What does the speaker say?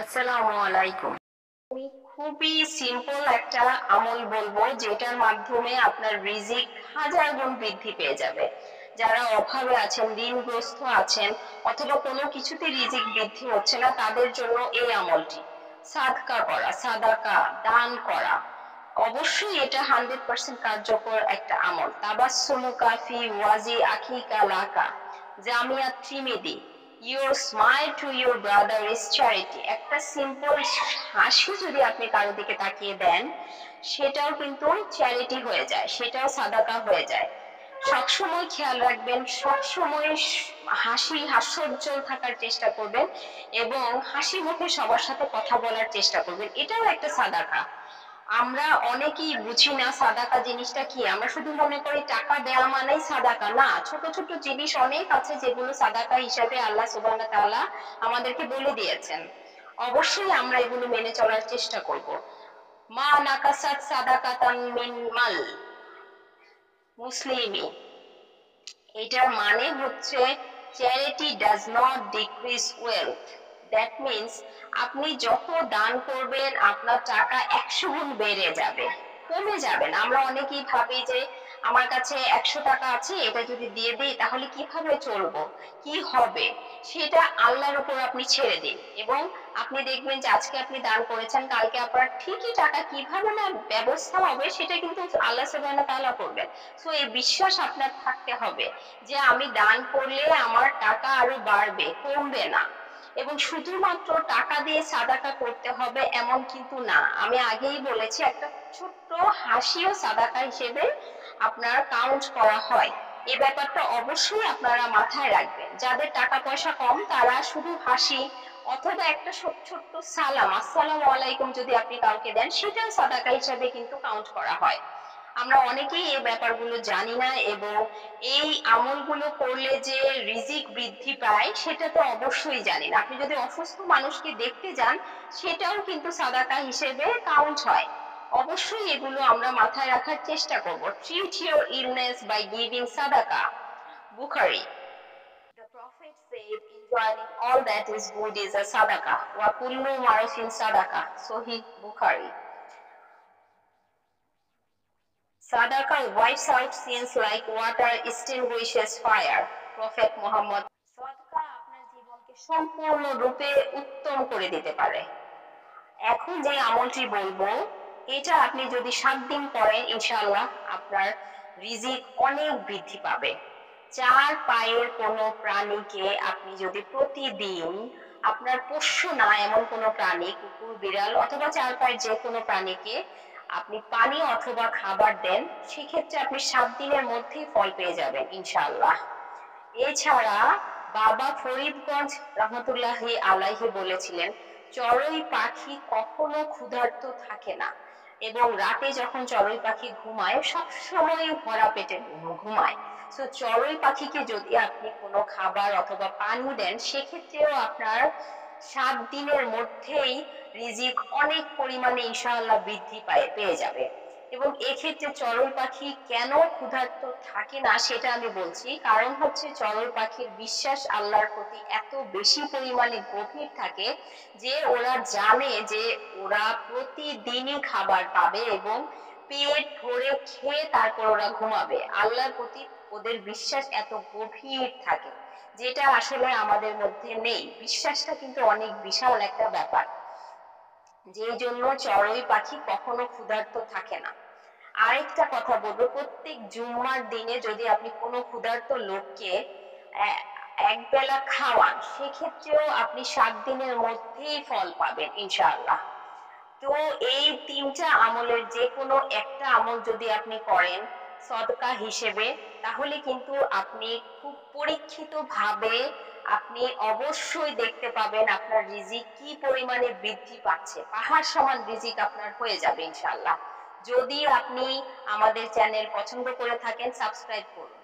আসসালামু আলাইকুম। আমি খুবই সিম্পল একটা আমল বলবো যেটার মাধ্যমে আপনার রিজিক হাজার গুণ বৃদ্ধি পেয়ে যাবে। যারা অভাবে আছেন, ঋণগ্রস্ত আছেন, অথবা কোনো কিছুতে রিজিক বৃদ্ধি হচ্ছে না, তাদের জন্য এই আমলটি সাদকা করা, সাদাকা দান করা। অবশ্যই এটা 100% কার্যকর একটা আমল। তাবাসসুমু কাফি ওয়াজি আখিকা লাকা, জামিয়া ত্রিমিদি। Your smile to your brother is charity. একটা সিম্পল হাসি যদি আপনি কারো দিকে তাকিয়ে দেন, সেটাও কিন্তু চ্যারিটি হয়ে যায়, সেটাও সাদাকা হয়ে যায়। সবসময় খেয়াল রাখবেন, সবসময় হাস্যোজ্জ্বল থাকার চেষ্টা করবেন এবং হাসি মুখে সবার সাথে কথা বলার চেষ্টা করবেন। এটাও একটা সাদাকা। আমরা অনেকেই বুঝি না সাদাকা জিনিসটা কি। আমরা শুধু মনে করি টাকা দেওয়া মানেই সাদাকা। না, ছোট ছোট জিনিস অনেক আছে যেগুলো সাদাকা হিসাবে আল্লাহ সুবহানাহু ওয়া তাআলা আমাদেরকে বলে দিয়েছেন। অবশ্যই আমরা এগুলো মেনে চলার চেষ্টা করব। মা নাকাসাত সাদাকাতান মিন মাল মুসলিমি, এটার মানে হচ্ছে charity does not decrease wealth. That means আপনি যত দান করবেন আপনার টাকা 100 গুণ বেড়ে যাবে, কমে যাবে না। আমরা অনেকেই ভাবি যে আমার কাছে 100 টাকা আছে, এটা যদি দিয়ে দিই তাহলে কিভাবে চলবো, কি হবে, সেটা আল্লাহর উপর আপনি ছেড়ে দিন। এবং আপনি দেখবেন যে আজকে আপনি দান করেছেন, কালকে আপনার ঠিকই টাকা কিভাবে না ব্যবস্থা হবে সেটা কিন্তু আল্লাহ সুবহানাহু ওয়া তাআলা করবেন। সো এই বিশ্বাস আপনার থাকতে হবে যে আমি দান করলে আমার টাকা আরো বাড়বে, কমবে না। এবং শুধুমাত্র টাকা দিয়ে সাদাকা করতে হবে এমন কিন্তু না। আমি আগেই বলেছি একটা ছোট্ট হাসিও সাদাকা হিসেবে আপনার কাউন্ট করা হয়। এই ব্যাপারটা অবশ্যই আপনারা মাথায় রাখবেন। যাদের টাকা পয়সা কম তারা শুধু হাসি অথবা একটা ছোট্ট সালাম, আসসালামু আলাইকুম যদি আপনি কাউকে দেন, সেটাও সাদাকা হিসেবে কিন্তু কাউন্ট করা হয়। আমরা অনেকেই এই ব্যাপারগুলো জানি না এবং এই আমলগুলো করলে যে রিজিক বৃদ্ধি পায় সেটা তো অবশ্যই জানি না। আপনি যদি অসুস্থ মানুষকে দেখতে যান, সেটাও কিন্তু সাদাকা হিসেবে কাউন্ট হয়। অবশ্যই এগুলো আমরা মাথায় রাখার চেষ্টা করব। Treat your illness by giving সাদাকা, Bukhari. The Prophet said, enjoying all that is good is a sadaqah. Wa kullu ma'rufin sadaqah. Sahih Bukhari. Sadaqah wipes out sins like water extinguishes fire. Prophet Muhammad. সদকা আপনার জীবনকে সম্পূর্ণরূপে উত্তম করে দিতে পারে। এখন যে আমলটি বলবো, এটা আপনি যদি 7 দিন করেন ইনশাআল্লাহ আপনার রিজিক অনেক বৃদ্ধি পাবে। 4 পায়ের কোনো প্রাণীকে আপনি যদি প্রতিদিন, আপনার পোষ্য না এমন কোনো প্রাণী, কুকুর, বিড়াল অথবা 4 পায়ের যে কোনো প্রাণীকে আপনি পানি অথবা খাবার দেন, সেক্ষেত্রে আপনি 7 দিনের মধ্যেই ফল পেয়ে যাবেন ইনশাআল্লাহ। এছাড়া বাবা ফরিদগঞ্জ রহমতুল্লাহি আলাইহি বলেছিলেন, চড়ুই পাখি কখনো ক্ষুধার্ত থাকে না এবং রাতে যখন চড়ুই পাখি ঘুমায় সবসময় ভরা পেটে ঘুমায়। তো চড়ুই পাখিকে যদি আপনি কোনো খাবার অথবা পানি দেন, সেক্ষেত্রেও আপনার 7 দিনের মধ্যেই রিজিক অনেক পরিমাণে ইনশাআল্লাহ বৃদ্ধি পেয়ে যাবে। এবং এক্ষেত্রে চড়ুই পাখি কেন ক্ষুধার্ত থাকে না সেটা আমি বলছি। কারণ হচ্ছে চড়ুই পাখির বিশ্বাস আল্লাহর প্রতি এত বেশি পরিমাণে গভীর থাকে যে ওরা জানে যে ওরা প্রতিদিনই খাবার পাবে এবং পেট ভরে খেয়ে তারপর ওরা ঘুমাবে। আল্লাহর প্রতি ওদের বিশ্বাস এত গভীর থাকে, যেটা আসলে আমাদের মধ্যে নেই। বিশ্বাসটা কিন্তু অনেক বিশাল একটা ব্যাপার, যেই জন্য চড়ুই পাখি কখনো ক্ষুধার্ত থাকে না। আরেকটা কথা বলবো, প্রত্যেক জুম্মার দিনে যদি আপনি কোনো ক্ষুধার্ত লোককে এক বেলা খাওয়ান, সেক্ষেত্রেও আপনি 7 দিনের মধ্যেই ফল পাবেন ইনশাআল্লাহ। তো এই 3টা আমলের যে কোনো একটা আমল যদি আপনি করেন সদকা হিসেবে, তাহলে কিন্তু আপনি খুব পরীক্ষিত ভাবে আপনি অবশ্যই দেখতে পাবেন আপনার রিজিক কি পরিমাণে বৃদ্ধি পাচ্ছে। পাহাড় সমান রিজিক আপনার হয়ে যাবে ইনশাআল্লাহ। যদি আপনি আমাদের চ্যানেল পছন্দ করে থাকেন, সাবস্ক্রাইব করুন।